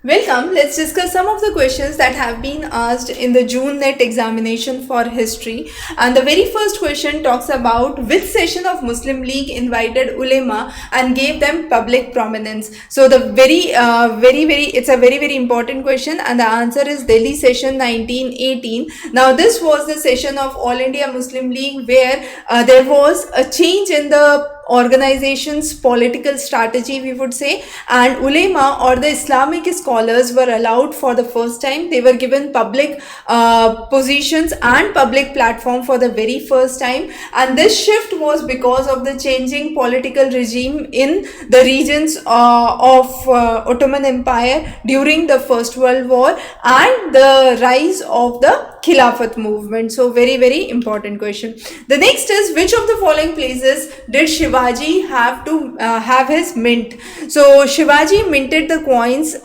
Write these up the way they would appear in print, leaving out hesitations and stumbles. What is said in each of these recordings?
Welcome. Let's discuss some of the questions that have been asked in the June NET examination for history. And the very first question talks about which session of Muslim League invited ulema and gave them public prominence. So the it's a very important question, and the answer is Delhi session 1918. Now this was the session of All India Muslim League where there was a change in the organization's political strategy, we would say, and ulema or the Islamic scholars were allowed for the first time. They were given public positions and public platform for the very first time, and this shift was because of the changing political regime in the regions of Ottoman Empire during the First World War and the rise of the Khilafat movement. So very important question. The next is, which of the following places did Shivaji have to have his mint? So Shivaji minted the coins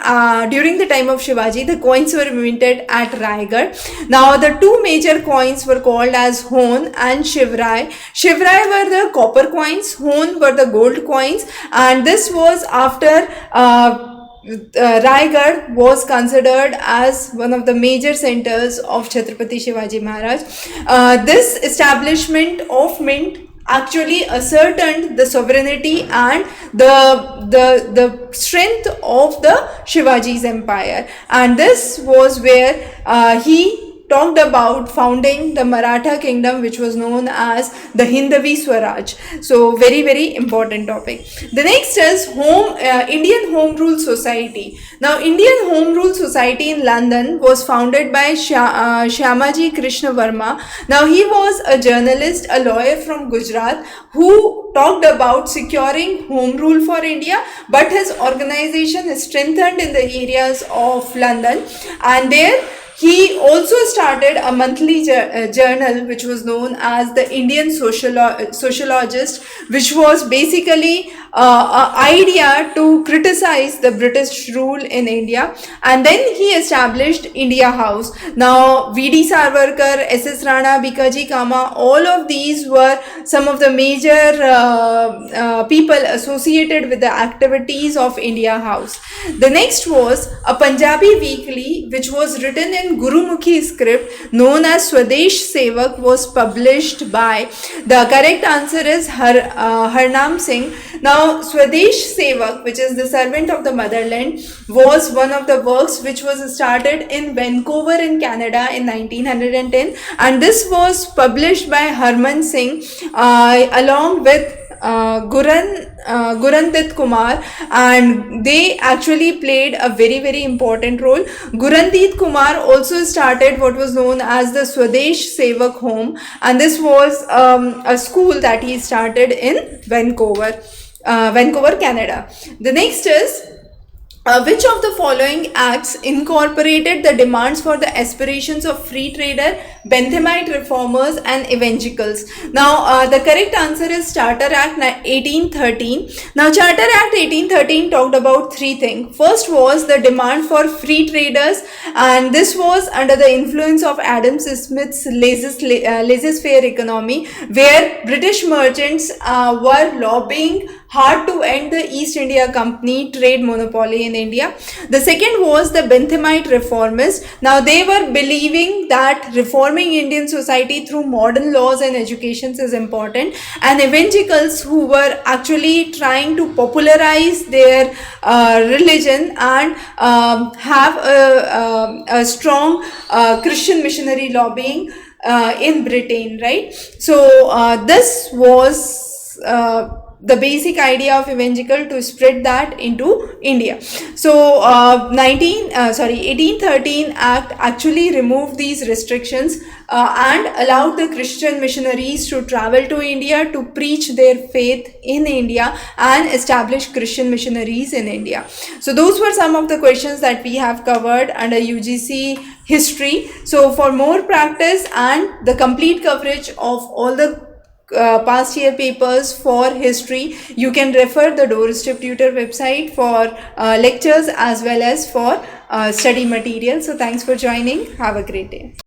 during the time of Shivaji. The coins were minted at Raigad. Now the two major coins were called as Hon and Shivrai. Shivrai were the copper coins, Hon were the gold coins, and this was after Raigad was considered as one of the major centers of Chhatrapati Shivaji Maharaj. This establishment of mint actually ascertained the sovereignty and the strength of the Shivaji's empire, and this was where he talked about founding the Maratha kingdom, which was known as the Hindavi Swaraj. So very important topic. The next is Indian Home Rule Society. Now Indian Home Rule Society in London was founded by Shyamaji Krishna Verma. Now he was a journalist, a lawyer from Gujarat who talked about securing home rule for India, but his organization is strengthened in the areas of London, and there he also started a monthly journal which was known as the Indian Sociologist, which was basically an idea to criticize the British rule in India. And then he established India House. Now V.D. Savarkar, S.S. Rana, Bikaji Kama, all of these were some of the major people associated with the activities of India House. The next was a Punjabi weekly which was written in Gurumukhi script known as Swadesh Sevak, was published by, the correct answer is Harnam Singh. Now Swadesh Sevak, which is the servant of the motherland, was one of the works which was started in Vancouver in Canada in 1910, and this was published by Harman Singh along with Gurandit Kumar, and they actually played a very important role. Gurandit Kumar also started what was known as the Swadesh Sevak Home, and this was a school that he started in Vancouver, Canada. The next is, which of the following acts incorporated the demands for the aspirations of free trader, Benthamite reformers and evangelicals? Now the correct answer is Charter Act 1813. Now Charter Act 1813 talked about three things. First was the demand for free traders, and this was under the influence of Adam Smith's laissez-faire economy, where British merchants were lobbying hard to end the East India Company trade monopoly in India. The second was the Benthamite reformists. Now they were believing that reforming Indian society through modern laws and education is important, and evangelicals who were actually trying to popularize their religion and have a strong Christian missionary lobbying in Britain, right? So this was the basic idea of evangelical, to spread that into India. So 1813 Act actually removed these restrictions and allowed the Christian missionaries to travel to India to preach their faith in India and establish Christian missionaries in India. So those were some of the questions that we have covered under UGC history. So for more practice and the complete coverage of all the past year papers for history, you can refer the Doorstep Tutor website for lectures as well as for study material. So thanks for joining. Have a great day.